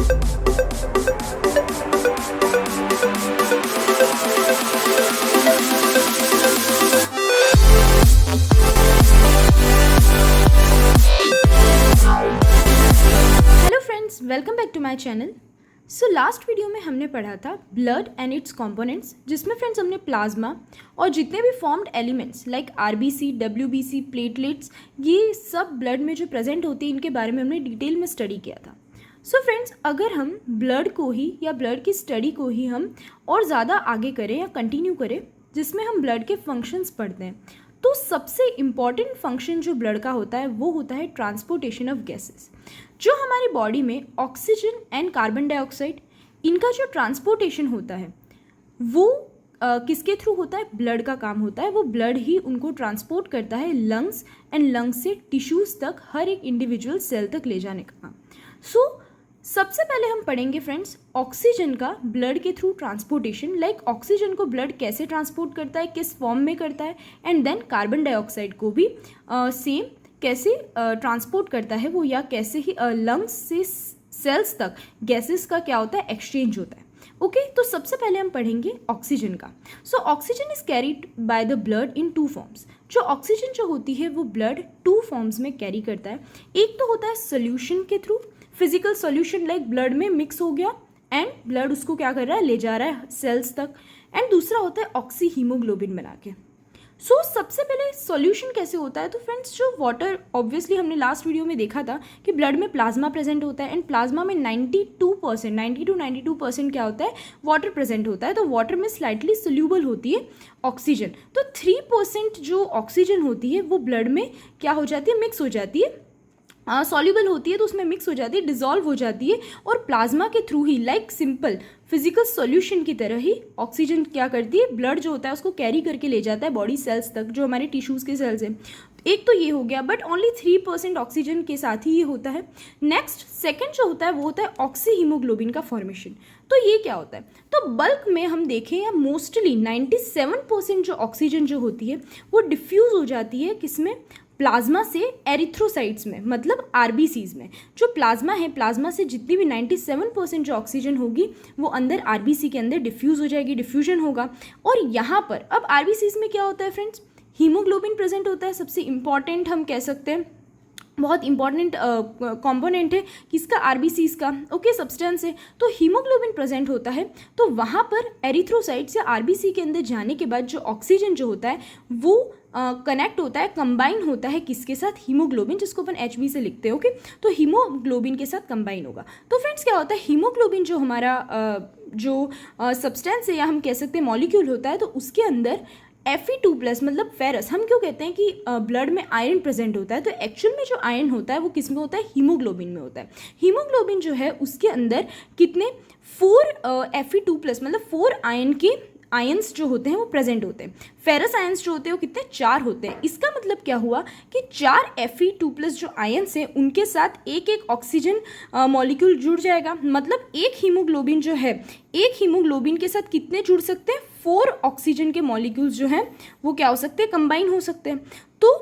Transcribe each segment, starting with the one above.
Hello friends, welcome back to my channel. So last video में हमने पढ़ा था ब्लड एंड इट्स कंपोनेंट्स, जिसमें फ्रेंड्स हमने प्लाज्मा और जितने भी formed elements like RBC, WBC, platelets, ये सब ब्लड में जो प्रेजेंट होती है, इनके बारे में हमने डिटेल में स्टडी किया था। सो फ्रेंड्स, अगर हम ब्लड को ही या ब्लड की स्टडी को ही हम और ज़्यादा आगे करें या कंटिन्यू करें, जिसमें हम ब्लड के फंक्शंस पढ़ते हैं, तो सबसे इम्पॉर्टेंट फंक्शन जो ब्लड का होता है वो होता है ट्रांसपोर्टेशन ऑफ गैसेस। जो हमारी बॉडी में ऑक्सीजन एंड कार्बन डाइऑक्साइड, इनका जो ट्रांसपोर्टेशन होता है वो किसके थ्रू होता है? ब्लड का काम होता है। वो ब्लड ही उनको ट्रांसपोर्ट करता है लंग्स एंड लंग्स से टिश्यूज़ तक, हर एक इंडिविजुअल सेल तक ले जाने का काम। सो सबसे पहले हम पढ़ेंगे फ्रेंड्स ऑक्सीजन का ब्लड के थ्रू ट्रांसपोर्टेशन, लाइक ऑक्सीजन को ब्लड कैसे ट्रांसपोर्ट करता है, किस फॉर्म में करता है, एंड देन कार्बन डाइऑक्साइड को भी सेम कैसे ट्रांसपोर्ट करता है वो, या कैसे ही लंग्स से सेल्स तक गैसेस का क्या होता है, एक्सचेंज होता है। ओके, तो सबसे पहले हम पढ़ेंगे ऑक्सीजन का। So oxygen is carried by the blood in two forms. जो ऑक्सीजन जो होती है वो ब्लड टू फॉर्म्स में कैरी करता है। एक तो होता है सोल्यूशन के through, physical solution like blood में मिक्स हो गया एंड ब्लड उसको क्या कर रहा है, ले जा रहा है सेल्स तक। एंड दूसरा होता है ऑक्सी हीमोग्लोबिन बना के। सो सबसे पहले सॉल्यूशन कैसे होता है? तो फ्रेंड्स, जो वाटर, ऑब्वियसली हमने लास्ट वीडियो में देखा था कि ब्लड में प्लाज्मा प्रेजेंट होता है एंड प्लाज्मा में 90 to 92% क्या होता है, वाटर प्रेजेंट होता है। तो वाटर में स्लाइटली सोल्यूबल होती है ऑक्सीजन। तो 3% जो ऑक्सीजन होती है वो ब्लड में क्या हो जाती है, मिक्स हो जाती है, सॉल्युबल होती है, तो उसमें मिक्स हो जाती है, डिजॉल्व हो जाती है, और प्लाज्मा के थ्रू ही लाइक सिंपल फिजिकल सॉल्यूशन की तरह ही ऑक्सीजन क्या करती है, ब्लड जो होता है उसको कैरी करके ले जाता है बॉडी सेल्स तक, जो हमारे टिश्यूज़ के सेल्स हैं। एक तो ये हो गया, बट ओनली 3% ऑक्सीजन के साथ ही ये होता है। नेक्स्ट सेकंड जो होता है वो होता है ऑक्सी हीमोग्लोबिन का फॉर्मेशन। तो ये क्या होता है? तो बल्क में हम देखें या मोस्टली 97% जो ऑक्सीजन जो होती है वो डिफ्यूज़ हो जाती है किसमें, प्लाज्मा से एरिथ्रोसाइट्स में, मतलब आरबीसीज में। जो प्लाज्मा है, प्लाज्मा से जितनी भी 97% जो ऑक्सीजन होगी वो अंदर आरबीसी के अंदर डिफ्यूज़ हो जाएगी, डिफ्यूजन होगा। और यहाँ पर अब आरबीसीज में क्या होता है फ्रेंड्स, हीमोग्लोबिन प्रेजेंट होता है। सबसे इम्पॉर्टेंट हम कह सकते हैं, बहुत इंपॉर्टेंट कंपोनेंट है किसका, आरबीसीज का। ओके, सब्सटेंस है। तो हीमोग्लोबिन प्रेजेंट होता है, तो वहाँ पर एरिथ्रोसाइट्स या आरबीसी के अंदर जाने के बाद जो ऑक्सीजन जो होता है वो कनेक्ट होता है, कंबाइन होता है किसके साथ, हीमोग्लोबिन, जिसको अपन एचबी से लिखते हैं। ओके, तो हीमोग्लोबिन के साथ कंबाइन होगा। तो फ्रेंड्स क्या होता है, हीमोग्लोबिन जो हमारा जो सब्सटेंस है या हम कह सकते हैं मॉलिक्यूल होता है, तो उसके अंदर Fe2+ मतलब फेरस, हम क्यों कहते हैं कि ब्लड में आयरन प्रेजेंट होता है, तो एक्चुअल में जो आयरन होता है वो किस में होता है, हीमोग्लोबिन में होता है। हीमोग्लोबिन जो है उसके अंदर कितने 4 Fe2+ मतलब 4 आयन के आयंस जो होते हैं वो प्रेजेंट होते हैं। फेरस आयंस जो होते हैं वो कितने, 4 होते हैं। इसका मतलब क्या हुआ कि 4 Fe2+ जो आयंस हैं उनके साथ एक एक ऑक्सीजन मॉलिक्यूल जुड़ जाएगा। मतलब एक हीमोग्लोबिन जो है, एक हीमोग्लोबिन के साथ कितने जुड़ सकते हैं, 4 ऑक्सीजन के मॉलिक्यूल्स जो हैं वो क्या हो सकते हैं, कंबाइन हो सकते हैं। तो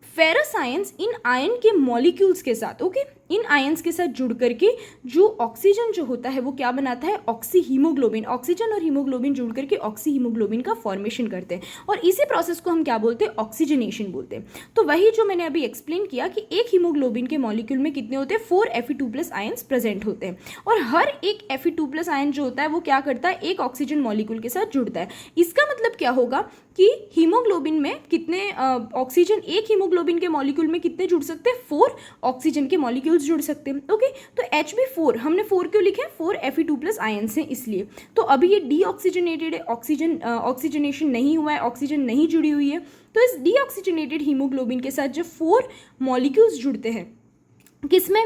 फेरस आयंस इन आयन के मॉलिक्यूल्स के साथ, ओके, इन आयंस के साथ जुड़ करके जो ऑक्सीजन जो होता है वो क्या बनाता है, ऑक्सी हीमोग्लोबिन। ऑक्सीजन और हीमोग्लोबिन जुड़ करके ऑक्सी हीमोग्लोबिन का फॉर्मेशन करते हैं, और इसी प्रोसेस को हम क्या बोलते हैं, ऑक्सीजनेशन बोलते हैं। तो वही जो मैंने अभी एक्सप्लेन किया कि एक हीमोग्लोबिन के मॉलिक्यूल में कितने होते हैं, 4 Fe2+ आयंस प्रेजेंट होते हैं, और हर एक Fe2+ आयन जो होता है वो क्या करता है, एक ऑक्सीजन मॉलिक्यूल के साथ जुड़ता है। इसका मतलब क्या होगा कि हीमोग्लोबिन में कितने ऑक्सीजन, एक हीमोग्लोबिन के मॉलिक्यूल में कितने जुड़ सकते हैं, 4 ऑक्सीजन के मॉलिक्यूल्स जुड़ सकते हैं। ओके, तो Hb4 हमने 4 क्यों लिखे, 4 Fe2+ आयंस हैं इसलिए। तो अभी ये डीऑक्सीजनेटेड है, ऑक्सीजनेशन नहीं हुआ है, ऑक्सीजन नहीं जुड़ी हुई है। तो इस डीऑक्सीजनेटेड हीमोग्लोबिन के साथ जब 4 मॉलिक्यूल्स जुड़ते हैं किसमें,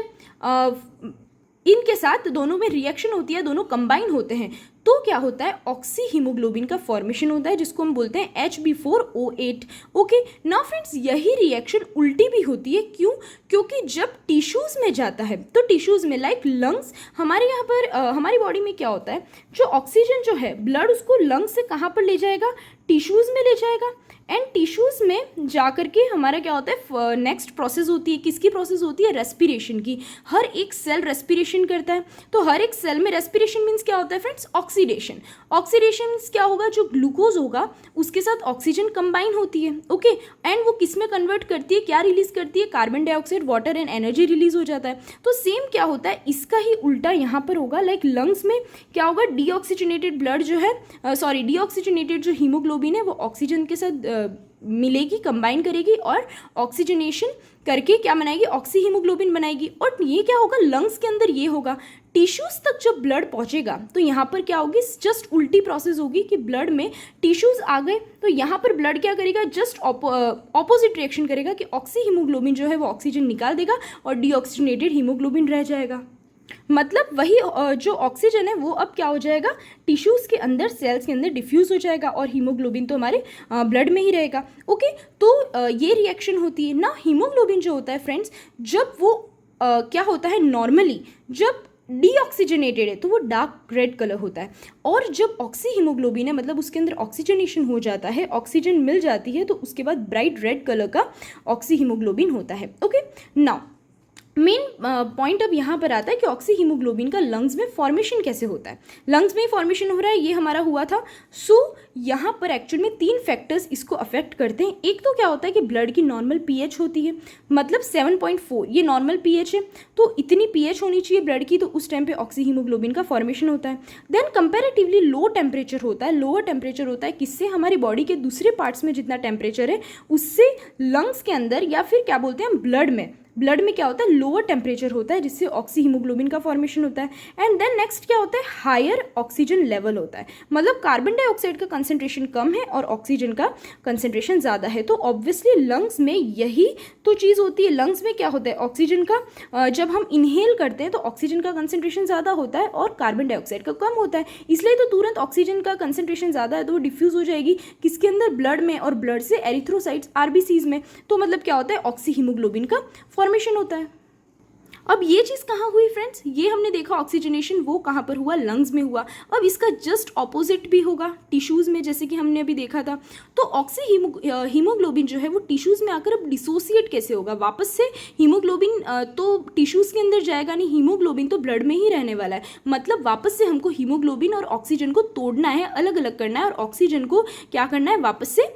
इनके साथ दोनों में रिएक्शन होती है, दोनों कंबाइन होते हैं, तो क्या होता है, ऑक्सी हीमोग्लोबिन का फॉर्मेशन होता है जिसको हम बोलते हैं Hb4O8। ओके, नाउ फ्रेंड्स यही रिएक्शन उल्टी भी होती है। क्यों? क्योंकि जब टिश्यूज़ में जाता है तो टिश्यूज़ में लाइक लंग्स, हमारे यहाँ पर हमारी बॉडी में क्या होता है, जो ऑक्सीजन जो है ब्लड उसको लंग्स से कहाँ पर ले जाएगा, टिश्यूज़ में ले जाएगा। एंड टिश्यूज़ में जा करके हमारा क्या होता है, नेक्स्ट प्रोसेस होती है, किसकी प्रोसेस होती है, रेस्पिरेशन की। हर एक सेल रेस्पिरेशन करता है, तो हर एक सेल में रेस्पिरेशन मीन्स क्या होता है फ्रेंड्स, ऑक्सीडेशन। ऑक्सीडेशन मीन्स क्या होगा, जो ग्लूकोज होगा उसके साथ ऑक्सीजन कंबाइन होती है। ओके, एंड वो किस में कन्वर्ट करती है, क्या रिलीज करती है, carbon dioxide, water and energy release हो जाता है। तो सेम क्या होता है, इसका ही उल्टा यहाँ पर होगा। लाइक लंग्स में क्या होगा, डीऑक्सीजनेटेड ब्लड जो है, सॉरी डीऑक्सीजनेटेड जो हीमोग्लोबिन है वो ऑक्सीजन के साथ मिलेगी, कंबाइन करेगी और ऑक्सीजनेशन करके क्या बनाएगी, ऑक्सी हीमोग्लोबिन बनाएगी। और ये क्या होगा, लंग्स के अंदर ये होगा। टिश्यूज़ तक जब ब्लड पहुंचेगा तो यहाँ पर क्या होगी, जस्ट उल्टी प्रोसेस होगी कि ब्लड में टिश्यूज़ आ गए तो यहाँ पर ब्लड क्या करेगा, जस्ट ऑपोजिट रिएक्शन करेगा कि ऑक्सी हीमोग्लोबिन जो है वो ऑक्सीजन निकाल देगा और डीऑक्सीजनेटेड हीमोग्लोबिन रह जाएगा। मतलब वही जो ऑक्सीजन है वो अब क्या हो जाएगा, टिश्यूज़ के अंदर, सेल्स के अंदर डिफ्यूज़ हो जाएगा और हीमोग्लोबिन तो हमारे ब्लड में ही रहेगा। ओके, तो ये रिएक्शन होती है ना। हीमोग्लोबिन जो होता है फ्रेंड्स, जब वो क्या होता है, नॉर्मली जब डीऑक्सीजनेटेड है तो वो डार्क रेड कलर होता है, और जब ऑक्सी हीमोग्लोबिन है मतलब उसके अंदर ऑक्सीजनेशन हो जाता है, ऑक्सीजन मिल जाती है, तो उसके बाद ब्राइट रेड कलर का ऑक्सी हीमोग्लोबिन होता है। ओके, नाउ मेन पॉइंट अब यहाँ पर आता है कि ऑक्सी हीमोग्लोबिन का लंग्स में फॉर्मेशन कैसे होता है। लंग्स में फॉर्मेशन हो रहा है, ये हमारा हुआ था। सो यहाँ पर एक्चुअल में 3 फैक्टर्स इसको अफेक्ट करते हैं। एक तो क्या होता है कि ब्लड की नॉर्मल पीएच होती है, मतलब 7.4 ये नॉर्मल पीएच है, तो इतनी पीएच होनी चाहिए ब्लड की, तो उस टाइम पे ऑक्सी हीमोग्लोबिन का फॉर्मेशन होता है। देन कंपैरेटिवली लो टेम्परेचर होता है, लोअर टेम्परेचर होता है, किससे, हमारी बॉडी के दूसरे पार्ट्स में जितना टेम्परेचर है उससे लंग्स के अंदर या फिर क्या बोलते हैं ब्लड में क्या होता है, लोअर टेम्परेचर होता है, जिससे ऑक्सी हीमोग्लोबिन का फॉर्मेशन होता है। एंड देन नेक्स्ट क्या होता है, हायर ऑक्सीजन लेवल होता है, मतलब कार्बन डाइऑक्साइड का कंसंट्रेशन कम है और ऑक्सीजन का कंसंट्रेशन ज़्यादा है। तो ऑब्वियसली लंग्स में यही तो चीज़ होती है। लंग्स में क्या होता है, ऑक्सीजन का जब हम इनहेल करते हैं तो ऑक्सीजन का कंसंट्रेशन ज़्यादा होता है और कार्बन डाइऑक्साइड का कम होता है, इसलिए तो तुरंत ऑक्सीजन का कंसंट्रेशन ज़्यादा है तो वो डिफ्यूज़ हो जाएगी किसके अंदर, ब्लड में, और ब्लड से एरिथ्रोसाइट्स, आरबीसीज में। तो मतलब क्या होता है, ऑक्सी हीमोग्लोबिन का फॉर्मेशन होता है। अब ये चीज़ कहाँ हुई फ्रेंड्स, ये हमने देखा ऑक्सीजनेशन वो कहाँ पर हुआ, लंग्स में हुआ। अब इसका जस्ट ऑपोजिट भी होगा टिश्यूज़ में, जैसे कि हमने अभी देखा था। तो ऑक्सी हीमोग्लोबिन जो है वो टिश्यूज़ में आकर अब डिसोसिएट कैसे होगा, वापस से हीमोग्लोबिन तो टिश्यूज़ के अंदर जाएगा नहीं, हीमोग्लोबिन तो ब्लड में ही रहने वाला है। मतलब वापस से हमको हीमोग्लोबिन और ऑक्सीजन को तोड़ना है, अलग अलग करना है, और ऑक्सीजन को क्या करना है, वापस से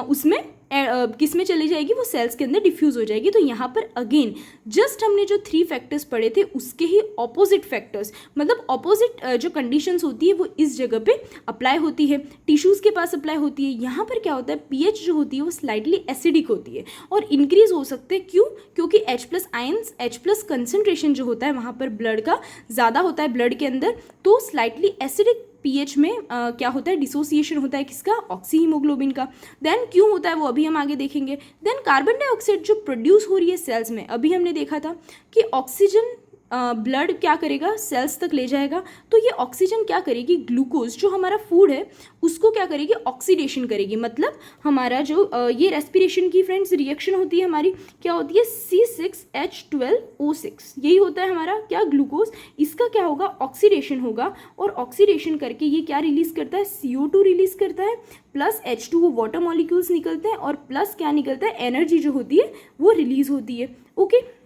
उसमें किस में चली जाएगी, वो सेल्स के अंदर डिफ्यूज़ हो जाएगी। तो यहाँ पर अगेन जस्ट हमने जो 3 फैक्टर्स पढ़े थे उसके ही ऑपोजिट फैक्टर्स, मतलब ऑपोजिट जो कंडीशंस होती है वो इस जगह पे अप्लाई होती है, टिश्यूज़ के पास अप्लाई होती है। यहाँ पर क्या होता है, पीएच जो होती है वो स्लाइटली एसिडिक होती है और इंक्रीज हो सकते हैं। क्यों? क्योंकि H+ आयंस, H+ कंसनट्रेशन जो होता है वहाँ पर ब्लड का ज़्यादा होता है ब्लड के अंदर, तो स्लाइटली एसिडिक पीएच में क्या होता है, डिसोसिएशन होता है किसका, ऑक्सी हीमोग्लोबिन का। देन क्यों होता है वो अभी हम आगे देखेंगे। देन कार्बन डाइऑक्साइड जो प्रोड्यूस हो रही है सेल्स में, अभी हमने देखा था कि ऑक्सीजन ब्लड क्या करेगा, सेल्स तक ले जाएगा, तो ये ऑक्सीजन क्या करेगी, ग्लूकोज जो हमारा फूड है उसको क्या करेगी, ऑक्सीडेशन करेगी। मतलब हमारा जो ये रेस्पिरेशन की फ्रेंड्स रिएक्शन होती है हमारी, क्या होती है, C6H12O6, यही होता है हमारा क्या, ग्लूकोज। इसका क्या होगा, ऑक्सीडेशन होगा, और ऑक्सीडेशन करके ये क्या रिलीज करता है, CO2 रिलीज करता है, प्लस H2O वाटर मॉलिक्यूल्स निकलते हैं, और प्लस क्या निकलता है, एनर्जी जो होती है वो रिलीज होती है। ओके,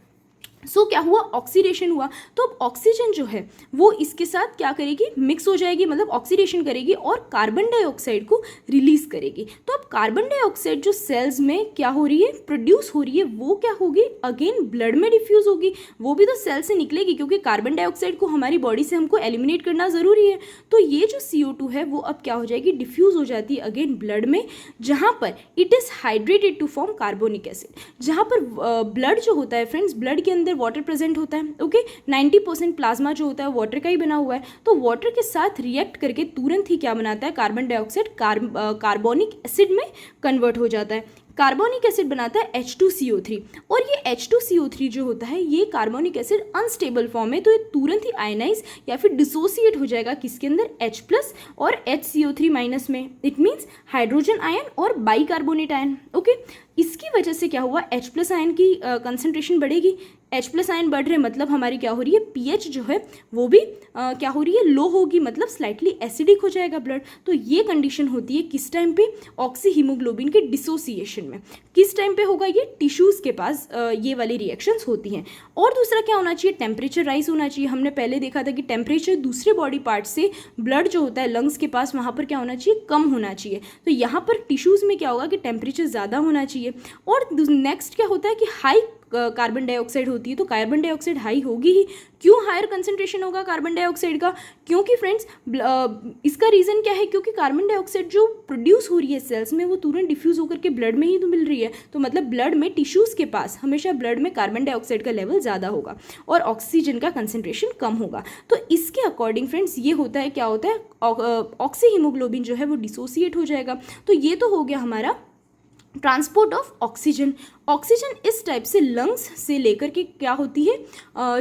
सो क्या हुआ, ऑक्सीडेशन हुआ। तो अब ऑक्सीजन जो है वो इसके साथ क्या करेगी, मिक्स हो जाएगी, मतलब ऑक्सीडेशन करेगी और कार्बन डाइऑक्साइड को रिलीज करेगी। तो अब कार्बन डाइऑक्साइड जो सेल्स में क्या हो रही है, प्रोड्यूस हो रही है, वो क्या होगी, अगेन ब्लड में डिफ्यूज होगी। वो भी तो सेल से निकलेगी, क्योंकि कार्बन डाइऑक्साइड को हमारी बॉडी से हमको एलिमिनेट करना ज़रूरी है। तो ये जो CO2 है वो अब क्या हो जाएगी, डिफ्यूज हो जाती है अगेन ब्लड में, जहाँ पर it is hydrated to form carbonic acid. जहाँ पर ब्लड जो होता है फ्रेंड्स, ब्लड के अंदर वाटर प्रेजेंट होता है। ओके, 90% प्लाज्मा जो होता है वाटर का ही बना हुआ है। तो वाटर के साथ रिएक्ट करके तुरंत ही क्या बनाता है, कार्बन डाइऑक्साइड कार्बोनिक एसिड में कन्वर्ट हो जाता है। कार्बोनिक एसिड बनाता है H2CO3, और ये H2CO3 जो होता है ये कार्बोनिक एसिड अनस्टेबल फॉर्म है, तो ये तुरंत ही आयनाइज या फिर डिसोसिएट हो जाएगा किसके अंदर, H+ और HCO3- में। इट मीन्स हाइड्रोजन आयन और बाइकार्बोनेट आयन। ओके, इसकी वजह से क्या हुआ, H+ आयन की कंसंट्रेशन बढ़ेगी। H+ आयन बढ़ रहे मतलब हमारी क्या हो रही है, pH जो है वो भी क्या हो रही है, लो होगी, मतलब स्लाइटली एसिडिक हो जाएगा ब्लड। तो ये कंडीशन होती है किस टाइम पे, ऑक्सी हीमोग्लोबिन के डिसोसिएशन में। किस टाइम पे होगा ये, टिश्यूज़ के पास ये वाली रिएक्शंस होती हैं। और दूसरा क्या होना चाहिए, टेम्परेचर राइज होना चाहिए। हमने पहले देखा था कि टेम्परेचर दूसरे बॉडी पार्ट से ब्लड जो होता है लंग्स के पास वहाँ पर क्या होना चाहिए, कम होना चाहिए। तो यहाँ पर टिश्यूज़ में क्या होगा कि टेम्परेचर ज़्यादा होना चाहिए। और नेक्स्ट क्या होता है कि हाई कार्बन डाइऑक्साइड होती है, तो कार्बन डाइऑक्साइड हाई होगी ही। क्यों हायर कंसंट्रेशन होगा कार्बन डाइऑक्साइड का, क्योंकि फ्रेंड्स इसका रीज़न क्या है, क्योंकि कार्बन डाइऑक्साइड जो प्रोड्यूस हो रही है सेल्स में वो तुरंत डिफ्यूज़ होकर के ब्लड में ही तो मिल रही है। तो मतलब ब्लड में, टिश्यूज़ के पास हमेशा ब्लड में कार्बन डाइऑक्साइड का लेवल ज़्यादा होगा और ऑक्सीजन का कंसंट्रेशन कम होगा। तो इसके अकॉर्डिंग फ्रेंड्स ये होता है, क्या होता है, ऑक्सी हीमोग्लोबिन जो है वो डिसोसिएट हो जाएगा। तो ये तो हो गया हमारा ट्रांसपोर्ट ऑफ ऑक्सीजन। ऑक्सीजन इस टाइप से लंग्स से लेकर के क्या होती है,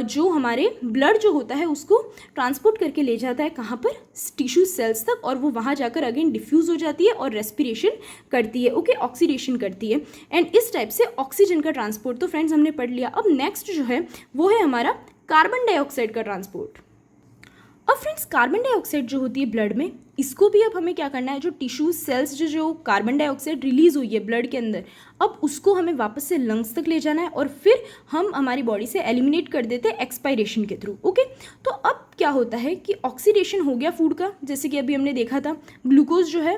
जो हमारे ब्लड जो होता है उसको ट्रांसपोर्ट करके ले जाता है कहाँ पर, टिश्यू सेल्स तक, और वो वहाँ जाकर अगेन डिफ्यूज़ हो जाती है और रेस्पिरेशन करती है। ओके, ऑक्सीडेशन करती है। एंड इस टाइप से ऑक्सीजन का ट्रांसपोर्ट तो फ्रेंड्स हमने पढ़ लिया। अब नेक्स्ट जो है वो है हमारा कार्बन डाइऑक्साइड का ट्रांसपोर्ट। अब फ्रेंड्स कार्बन डाइऑक्साइड जो होती है ब्लड में, इसको भी अब हमें क्या करना है, जो टिश्यू सेल्स जो कार्बन डाइऑक्साइड रिलीज हुई है ब्लड के अंदर, अब उसको हमें वापस से लंग्स तक ले जाना है और फिर हम हमारी बॉडी से एलिमिनेट कर देते हैं एक्सपायरेशन के थ्रू। ओके, तो अब क्या होता है कि ऑक्सीडेशन हो गया फूड का, जैसे कि अभी हमने देखा था ग्लूकोज जो है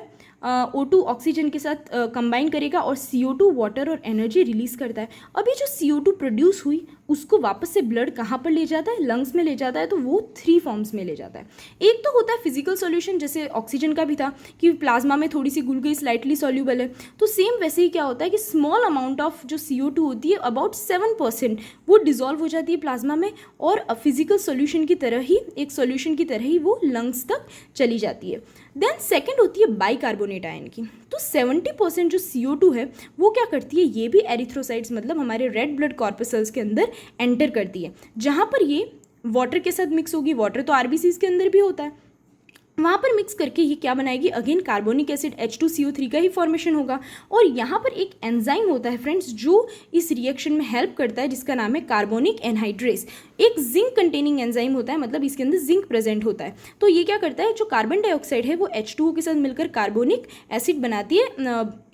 O2 ऑक्सीजन के साथ कंबाइन करेगा और CO2 वाटर और एनर्जी रिलीज करता है। अभी जो CO2 प्रोड्यूस हुई उसको वापस से ब्लड कहाँ पर ले जाता है, लंग्स में ले जाता है। तो वो 3 फॉर्म्स में ले जाता है। एक तो होता है फिजिकल सॉल्यूशन, जैसे ऑक्सीजन का भी था कि प्लाज्मा में थोड़ी सी घुल गई, स्लाइटली सॉल्यूबल है। तो सेम वैसे ही क्या होता है कि स्मॉल अमाउंट ऑफ जो CO2 होती है, अबाउट 7%, वो डिजॉल्व हो जाती है प्लाज्मा में और फिजिकल सॉल्यूशन की तरह ही, एक सॉल्यूशन की तरह ही वो लंग्स तक चली जाती है। देन सेकेंड होती है बाइकार्बोनेट आयन की। तो 70% जो CO2 है वो क्या करती है, ये भी एरिथ्रोसाइट्स मतलब हमारे रेड ब्लड कॉर्पसल्स के अंदर एंटर करती है, जहाँ पर ये वाटर के साथ मिक्स होगी। वाटर तो RBCs के अंदर भी होता है, वहाँ पर मिक्स करके ये क्या बनाएगी, अगेन कार्बोनिक एसिड H2CO3 का ही फॉर्मेशन होगा। और यहाँ पर एक एंजाइम होता है फ्रेंड्स जो इस रिएक्शन में हेल्प करता है, जिसका नाम है कार्बोनिक एनहाइड्रेस। एक जिंक कंटेनिंग एंजाइम होता है, मतलब इसके अंदर जिंक प्रेजेंट होता है। तो ये क्या करता है, जो कार्बन डाइऑक्साइड है वो H2O के साथ मिलकर कार्बोनिक एसिड बनाती है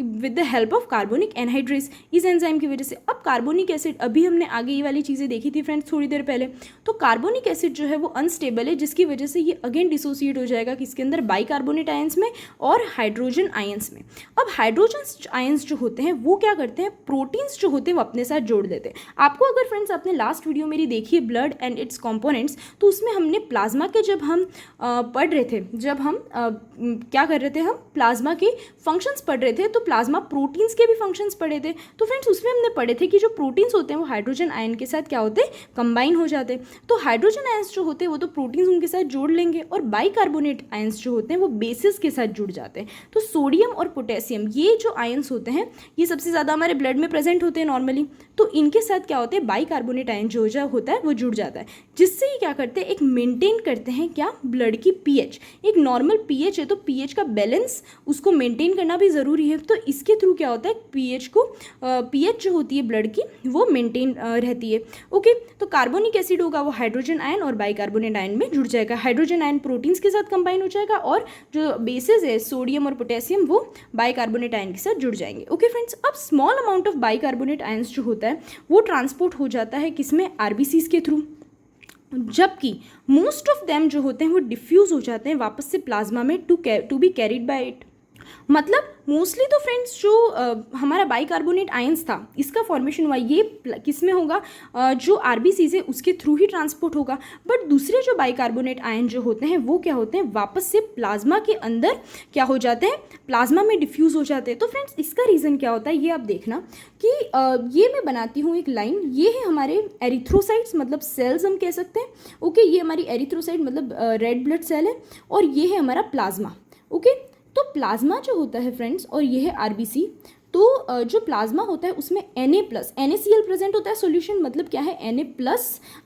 with the help of carbonic anhydrase, इस एंजाइम की वजह से। अब कार्बोनिक एसिड, अभी हमने आगे ये वाली चीज़ें देखी थी फ्रेंड्स थोड़ी देर पहले। तो कार्बोनिक एसिड जो है वो अनस्टेबल है, जिसकी वजह से ये अगेन डिसोसिएट हो जाएगा किसके अंदर, बाइकार्बोनेट आयंस में और हाइड्रोजन आयंस में। अब हाइड्रोजन आयंस जो होते हैं वो क्या करते हैं, प्रोटीन्स जो होते हैं वो अपने साथ जोड़ देते हैं। आपको अगर फ्रेंड्स आपने लास्ट वीडियो मेरी देखी है ब्लड एंड इट्स कंपोनेंट्स, तो उसमें हमने प्लाज्मा के जब हम पढ़ रहे थे, जब हम क्या कर रहे थे, हम प्लाज्मा के फंक्शंस पढ़ रहे थे, तो प्लाज्मा प्रोटीन्स के भी फंक्शंस पढ़े थे। तो फ्रेंड्स उसमें हमने पढ़े थे कि जो प्रोटीन्स होते हैं वो हाइड्रोजन आयन के साथ क्या होते हैं, कंबाइन हो जाते हैं। तो हाइड्रोजन आयंस जो होते हैं वो तो प्रोटीन्स उनके साथ जोड़ लेंगे, और बाइकार्बोनेट आयंस जो होते हैं वो बेसिस के साथ जुड़ जाते हैं। तो सोडियम और पोटेशियम, ये जो आयंस होते हैं ये सबसे ज़्यादा हमारे ब्लड में प्रेजेंट होते हैं नॉर्मली। तो इनके साथ क्या होते हैं, बाइकार्बोनेट आयन जो होता है वो जुड़ जाता है, जिससे ये क्या करते हैं, एक मेंटेन करते हैं क्या, ब्लड की पीएच। एक नॉर्मल पीएच है तो पीएच का बैलेंस उसको मेंटेन करना भी ज़रूरी है। तो इसके थ्रू क्या होता है, पीएच जो होती है ब्लड की वो मेंटेन रहती है। ओके, तो कार्बोनिक एसिड होगा वो हाइड्रोजन आयन और बाइकार्बोनेट आयन में जुड़ जाएगा। हाइड्रोजन आयन प्रोटीन्स के साथ कंबाइन हो जाएगा और जो बेसिस है सोडियम और पोटेशियम वो बाइकार्बोनेट आयन के साथ जुड़ जाएंगे। ओके फ्रेंड्स, अब small amount of bicarbonate ions जो होता है वो ट्रांसपोर्ट हो जाता है किसमें, RBCs के थ्रू, जबकि मोस्ट ऑफ देम जो होते हैं वो डिफ्यूज हो जाते हैं वापस से प्लाज्मा में to be carried by it. मतलब मोस्टली तो फ्रेंड्स जो हमारा बाइकार्बोनेट आयंस था इसका फॉर्मेशन हुआ ये किस में होगा, जो RBCs है उसके थ्रू ही ट्रांसपोर्ट होगा। बट दूसरे जो बाइकार्बोनेट आयन जो होते हैं वो क्या होते हैं, वापस से प्लाज्मा के अंदर क्या हो जाते हैं, प्लाज्मा में डिफ्यूज़ हो जाते हैं। तो फ्रेंड्स इसका रीज़न क्या होता है ये आप देखना कि ये मैं बनाती हूँ एक लाइन, ये है हमारे एरिथ्रोसाइट्स मतलब सेल्स हम कह सकते हैं। ओके, ये हमारी एरिथ्रोसाइट मतलब रेड ब्लड सेल है, और ये है हमारा प्लाज्मा। ओके, तो प्लाज्मा जो होता है फ्रेंड्स और ये है RBC, तो जो प्लाज्मा होता है उसमें NaCl प्रेजेंट होता है सॉल्यूशन, मतलब क्या है, Na+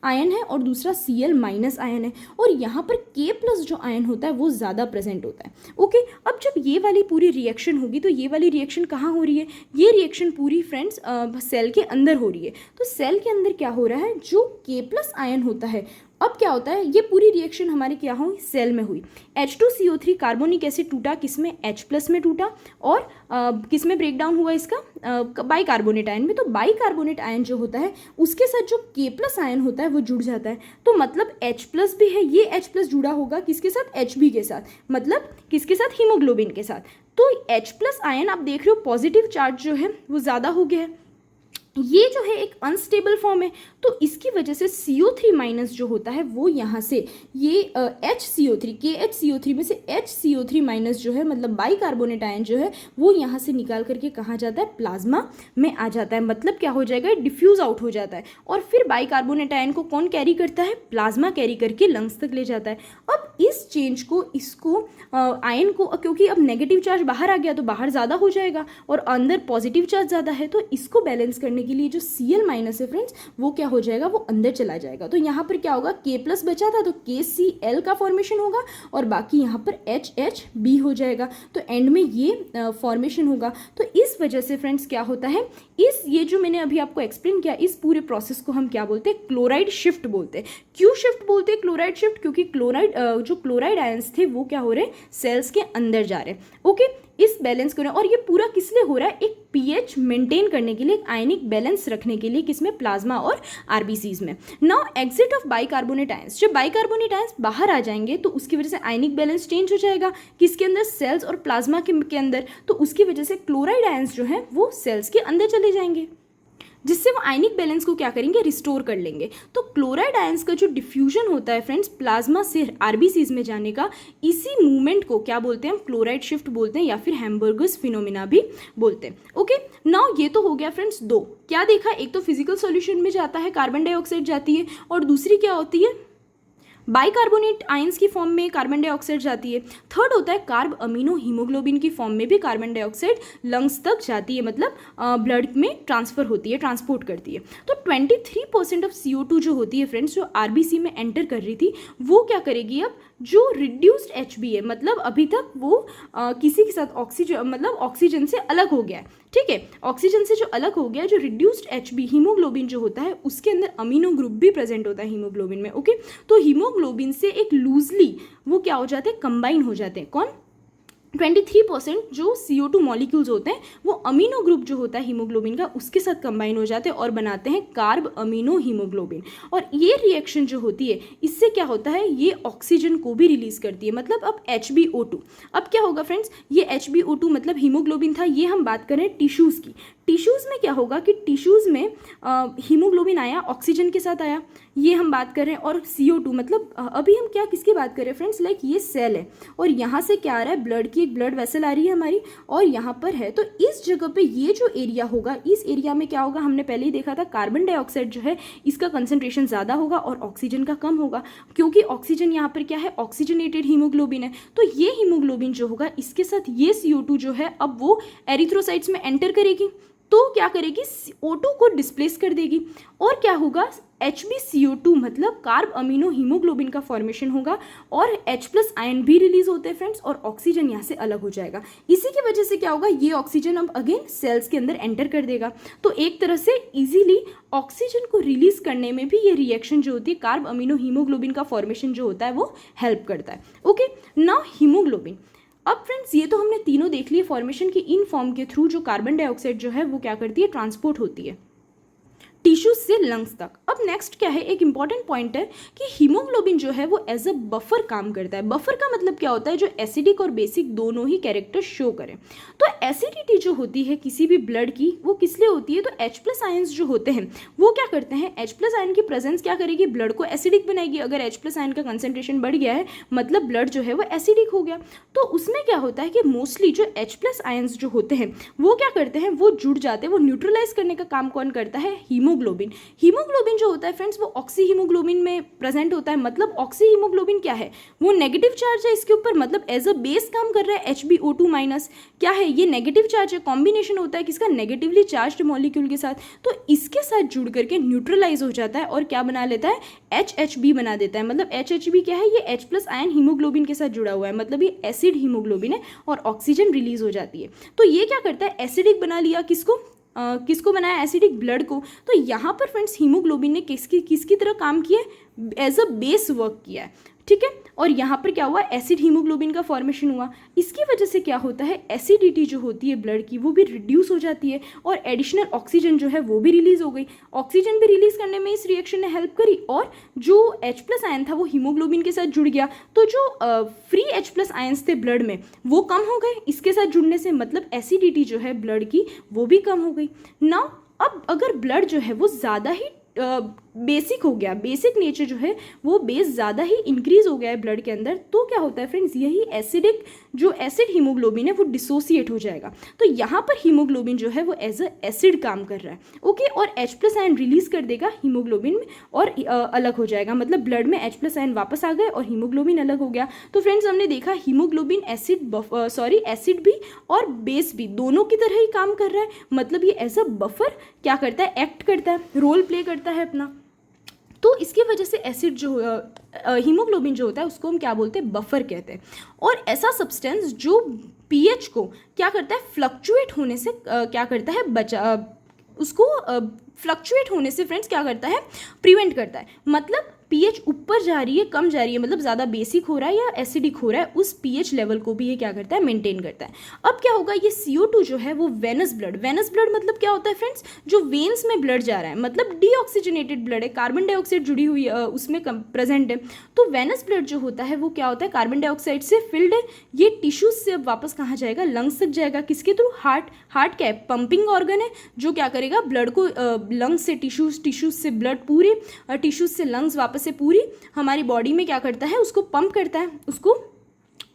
आयन है और दूसरा Cl- आयन है, और यहाँ पर K+ जो आयन होता है वो ज़्यादा प्रेजेंट होता है। ओके, अब जब ये वाली पूरी रिएक्शन होगी तो ये वाली रिएक्शन कहाँ हो रही है, ये रिएक्शन पूरी फ्रेंड्स सेल के अंदर हो रही है। तो सेल के अंदर क्या हो रहा है, जो K+ आयन होता है, अब क्या होता है, ये पूरी रिएक्शन हमारे क्या हुई, सेल में हुई। H2CO3 कार्बोनिक एसिड टूटा किसमें, H+ में टूटा, और किस में ब्रेक डाउन हुआ इसका, बाइकार्बोनेट आयन में। तो बाइकार्बोनेट आयन जो होता है उसके साथ जो K+ आयन होता है वो जुड़ जाता है, तो मतलब H+ भी है, ये H+ जुड़ा होगा किसके साथ, Hb के साथ, मतलब किसके साथ, हीमोग्लोबिन के साथ। तो H+ आयन आप देख रहे हो पॉजिटिव चार्ज जो है वो ज़्यादा हो गया है, ये जो है एक अनस्टेबल फॉर्म है, तो इसकी वजह से CO3- जो होता है वो यहाँ से ये HCO3 KHCO3 में से HCO3- जो है, मतलब बाइकार्बोनेट आयन जो है वो यहाँ से निकाल करके कहाँ जाता है, प्लाज्मा में आ जाता है। मतलब क्या हो जाएगा, डिफ्यूज आउट हो जाता है, और फिर बाइकार्बोनेट आयन को कौन कैरी करता है, प्लाज्मा कैरी करके लंग्स तक ले जाता है। अब इस चेंज को, इसको आयन को, क्योंकि अब नेगेटिव चार्ज बाहर आ गया तो बाहर ज़्यादा हो जाएगा और अंदर पॉजिटिव चार्ज ज़्यादा है, तो इसको बैलेंस करने के लिए जो Cl- है फ्रेंड्स वो क्या हो जाएगा, वो अंदर चला जाएगा। तो यहाँ पर क्या होगा, K+ बचा था तो KCl का फॉर्मेशन होगा और बाकी यहाँ पर HHB हो जाएगा, तो एंड में ये फॉर्मेशन होगा। तो इस वजह से फ्रेंड्स क्या होता है, ये जो मैंने अभी आपको एक्सप्लेन किया, इस पूरे प्रोसेस को हम क्या बोलते हैं, क्लोराइड शिफ्ट बोलते हैं। क्यों शिफ्ट बोलते हैं, क्लोराइड शिफ्ट, क्योंकि जो क्लोराइड आयंस थे वो क्या हो रहे हैं, सेल्स के अंदर जा रहे हैं। ओके, इस बैलेंस को, और ये पूरा किस लिए हो रहा है, एक pH मेंटेन करने के लिए, एक आयनिक बैलेंस रखने के लिए, किसमें, प्लाज्मा और RBCs में। Now exit of bicarbonate ions, जब बाइकार्बोनेट आयंस बाहर आ जाएंगे तो उसकी वजह से आयनिक बैलेंस चेंज हो जाएगा, किसके अंदर, सेल्स और प्लाज्मा के अंदर, तो उसकी वजह से क्लोराइड आयंस जो है वो सेल्स के अंदर चले जाएंगे, जिससे वो आयनिक बैलेंस को क्या करेंगे, रिस्टोर कर लेंगे। तो क्लोराइड आयंस का जो डिफ्यूजन होता है फ्रेंड्स प्लाज्मा से RBCs में जाने का, इसी मूवमेंट को क्या बोलते हैं, हम क्लोराइड शिफ्ट बोलते हैं या फिर हैम्बर्गस फिनोमिना भी बोलते हैं। ओके, नाउ ये तो हो गया फ्रेंड्स दो, क्या देखा, एक तो फिजिकल सॉल्यूशन में जाता है, कार्बन डाइऑक्साइड जाती है, और दूसरी क्या होती है, बाइकार्बोनेट आयंस की फॉर्म में कार्बन डाइऑक्साइड जाती है। थर्ड होता है कार्ब अमीनो हीमोग्लोबिन की फॉर्म में भी कार्बन डाइऑक्साइड लंग्स तक जाती है, मतलब ब्लड में ट्रांसफर होती है, ट्रांसपोर्ट करती है। तो 23% ऑफ CO2 जो होती है फ्रेंड्स, जो RBC में एंटर कर रही थी, वो क्या करेगी, अब जो रिड्यूस्ड HB है, मतलब अभी तक वो किसी के साथ ऑक्सीजन, मतलब ऑक्सीजन से अलग हो गया है, ठीक है, ऑक्सीजन से जो अलग हो गया, जो रिड्यूस्ड HB हीमोग्लोबिन जो होता है उसके अंदर अमीनो ग्रुप भी प्रेजेंट होता है हीमोग्लोबिन में। ओके, तो हीमोग्लोबिन से एक लूजली वो क्या हो जाते हैं, कंबाइन हो जाते हैं, कौन, 23% जो CO2 मॉलिक्यूल्स होते हैं वो अमीनो ग्रुप जो होता है हीमोग्लोबिन का उसके साथ कंबाइन हो जाते हैं और बनाते हैं कार्ब अमीनो हीमोग्लोबिन। और ये रिएक्शन जो होती है इससे क्या होता है, ये ऑक्सीजन को भी रिलीज करती है, मतलब अब HbO2, अब क्या होगा फ्रेंड्स, ये HbO2 मतलब हीमोग्लोबिन था, ये हम बात कर रहे हैं टिश्यूज़ की। टिश्यूज़ में क्या होगा कि टिश्यूज़ में हीमोग्लोबिन आया, ऑक्सीजन के साथ आया, ये हम बात कर रहे हैं, और CO2 मतलब अभी हम क्या किसकी बात कर रहे हैं फ्रेंड्स, लाइक ये सेल है और यहाँ से क्या आ रहा है, ब्लड की एक ब्लड वेसल आ रही है हमारी और यहाँ पर है, तो इस जगह पे ये जो एरिया होगा, इस एरिया में क्या होगा, हमने पहले ही देखा था, कार्बन डाइऑक्साइड जो है इसका कंसंट्रेशन ज़्यादा होगा और ऑक्सीजन का कम होगा, क्योंकि ऑक्सीजन यहाँ पर क्या है, ऑक्सीजनेटेड हीमोग्लोबिन है। तो ये हीमोग्लोबिन जो होगा इसके साथ ये CO2 जो है अब वो एरिथ्रोसाइट्स में एंटर करेगी, तो क्या करेगी, O2 को डिस्प्लेस कर देगी और क्या होगा, HbCO2 मतलब कार्ब अमीनो हीमोग्लोबिन का फॉर्मेशन होगा और H+ आयन भी रिलीज होते हैं फ्रेंड्स, और ऑक्सीजन यहाँ से अलग हो जाएगा। इसी की वजह से क्या होगा, ये ऑक्सीजन अब अगेन सेल्स के अंदर एंटर कर देगा। तो एक तरह से इजीली ऑक्सीजन को रिलीज करने में भी ये रिएक्शन जो होती है, कार्ब अमीनो हीमोग्लोबिन का फॉर्मेशन जो होता है वो हेल्प करता है। ओके, नाउ हीमोग्लोबिन, अब फ्रेंड्स ये तो हमने तीनों देख लिए, फॉर्मेशन की इन फॉर्म के थ्रू जो कार्बन डाइऑक्साइड जो है वो क्या करती है, ट्रांसपोर्ट होती है टिश्यूज से लंग्स तक। अब नेक्स्ट क्या है, एक इंपॉर्टेंट पॉइंट है कि हीमोग्लोबिन जो है वो एज अ बफर काम करता है। बफर का मतलब क्या होता है, जो एसिडिक और बेसिक दोनों ही कैरेक्टर शो करें। तो एसिडिटी जो होती है किसी भी ब्लड की वो किस लिए होती है, तो H+ आयंस जो होते हैं वो क्या करते हैं, H+ आयन की प्रेजेंस क्या करेगी, ब्लड को एसिडिक बनाएगी। अगर H+ आयन का कंसंट्रेशन बढ़ गया है मतलब ब्लड जो है वो एसिडिक हो गया, तो उसमें क्या होता है कि मोस्टली जो H+ आयंस जो होते हैं वो क्या करते हैं, वो जुड़ जाते हैं, वो न्यूट्रलाइज करने का काम कौन करता है, हीमोग्लोबिन हीमोग्लोबिन। हीमोग्लोबिन जो होता है फ्रेंड्स वो ऑक्सी हीमोग्लोबिन में प्रेजेंट होता है। मतलब ऑक्सी हीमोग्लोबिन क्या है, वो नेगेटिव चार्ज है इसके ऊपर, मतलब एज अ बेस काम कर रहा है। HbO2 माइनस क्या है, ये नेगेटिव चार्ज है, कॉम्बिनेशन होता है किसका, नेगेटिवली चार्ज मॉलिक्यूल के साथ। तो इसके साथ जुड़ करके न्यूट्रलाइज हो जाता है और क्या बना लेता है, HHB बना देता है। मतलब HHB क्या है, ये H+ आयन हीमोग्लोबिन के साथ जुड़ा हुआ है, मतलब ये एसिड हीमोग्लोबिन है और ऑक्सीजन रिलीज हो जाती है। तो ये क्या करता है, एसिडिक बना लिया किसको, किसको बनाया, एसिडिक ब्लड को। तो यहाँ पर फ्रेंड्स हीमोग्लोबिन ने किसकी तरह काम किया है, एज अ बेस वर्क किया है, ठीक है। और यहाँ पर क्या हुआ, एसिड हीमोग्लोबिन का फॉर्मेशन हुआ। इसकी वजह से क्या होता है, एसिडिटी जो होती है ब्लड की वो भी रिड्यूस हो जाती है और एडिशनल ऑक्सीजन जो है वो भी रिलीज हो गई। ऑक्सीजन भी रिलीज करने में इस रिएक्शन ने हेल्प करी और जो H+ आयन था वो हीमोग्लोबिन के साथ जुड़ गया। तो जो फ्री H+ आयन्स थे ब्लड में वो कम हो गए इसके साथ जुड़ने से, मतलब एसिडिटी जो है ब्लड की वो भी कम हो गई। नाउ अब अगर ब्लड जो है वो ज़्यादा ही बेसिक हो गया, बेसिक नेचर जो है वो बेस ज़्यादा ही इंक्रीज हो गया है ब्लड के अंदर, तो क्या होता है फ्रेंड्स, यही एसिडिक जो एसिड हीमोग्लोबिन है वो डिसोसिएट हो जाएगा। तो यहाँ पर हीमोग्लोबिन जो है वो एज अ एसिड काम कर रहा है, ओके। और H+ आयन रिलीज कर देगा हीमोग्लोबिन में और अलग हो जाएगा, मतलब ब्लड में H+ आयन वापस आ गए और हीमोग्लोबिन अलग हो गया। तो फ्रेंड्स हमने देखा हीमोग्लोबिन एसिड भी और बेस भी दोनों की तरह ही काम कर रहा है। मतलब ये एज अ बफर क्या करता है, एक्ट करता है, रोल प्ले करता है अपना। तो इसकी वजह से एसिड जो हीमोग्लोबिन जो होता है उसको हम क्या बोलते हैं, बफर कहते हैं। और ऐसा सब्सटेंस जो pH को क्या करता है, फ्लक्चुएट होने से क्या करता है, उसको फ्लक्चुएट होने से फ्रेंड्स क्या करता है, प्रिवेंट करता है। मतलब pH ऊपर जा रही है, कम जा रही है, मतलब ज़्यादा बेसिक हो रहा है या एसिडिक हो रहा है, उस pH लेवल को भी ये क्या करता है, मेंटेन करता है। अब क्या होगा, ये CO2 जो है वो वेनस ब्लड मतलब क्या होता है फ्रेंड्स, जो वेन्स में ब्लड जा रहा है, मतलब डीऑक्सीजनेटेड ब्लड है, कार्बन डाइऑक्साइड जुड़ी हुई उसमें प्रेजेंट है। तो वेनस ब्लड जो होता है वो क्या होता है, कार्बन डाइऑक्साइड से फिल्ड है। ये टिश्यूज से अब वापस कहाँ जाएगा, लंग्स तक जाएगा। किसके थ्रू, हार्ट क्या है, पंपिंग ऑर्गन है जो क्या करेगा, ब्लड को लंग्स से टिश्यूज से ब्लड पूरे टिश्यूज से लंग्स वापस से पूरी हमारी बॉडी में क्या करता है, उसको पंप करता है, उसको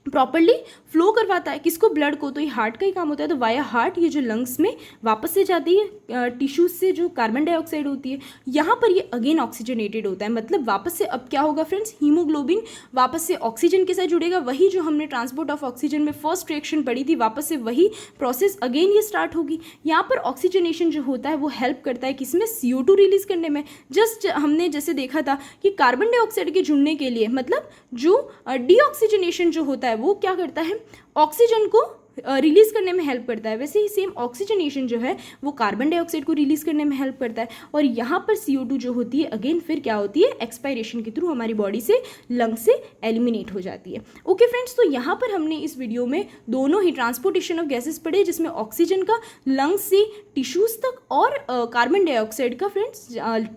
प्रॉपरली फ्लो करवाता है। किसको, ब्लड को। तो ये हार्ट का ही काम होता है। तो वाया हार्ट ये जो लंग्स में वापस से जाती है टिश्यूज से जो कार्बन डाइऑक्साइड होती है, यहाँ पर ये अगेन ऑक्सीजनेटेड होता है। मतलब वापस से अब क्या होगा फ्रेंड्स, हीमोग्लोबिन वापस से ऑक्सीजन के साथ जुड़ेगा। वही जो हमने ट्रांसपोर्ट ऑफ ऑक्सीजन में फर्स्ट रिएक्शन पढ़ी थी, वापस से वही प्रोसेस अगेन ये स्टार्ट होगी। यहाँ पर ऑक्सीजनेशन जो होता है वो हेल्प करता है किसमें, CO2 रिलीज करने में। जस्ट हमने जैसे देखा था कि कार्बन डाइऑक्साइड के जुड़ने के लिए, मतलब जो डीऑक्सीजनेशन जो होता है वो क्या करता है, ऑक्सीजन को रिलीज करने में हेल्प करता है। वैसे ही सेम ऑक्सीजनेशन जो है वो कार्बन डाइऑक्साइड को रिलीज करने में हेल्प करता है। और यहाँ पर CO2 जो होती है अगेन फिर क्या होती है, एक्सपायरेशन के थ्रू हमारी बॉडी से लंग से एलिमिनेट हो जाती है। ओके फ्रेंड्स, तो यहाँ पर हमने इस वीडियो में दोनों ही ट्रांसपोर्टेशन ऑफ गैसेस पढ़े, जिसमें ऑक्सीजन का लंग्स से टिश्यूज तक और कार्बन डाइऑक्साइड का फ्रेंड्स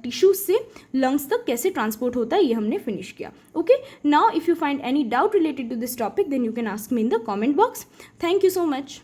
टिश्यूज से लंग्स तक कैसे ट्रांसपोर्ट होता है ये हमने फिनिश किया। Okay, now if you find any doubt related to this topic then you can ask me in the comment box. Thank you so much.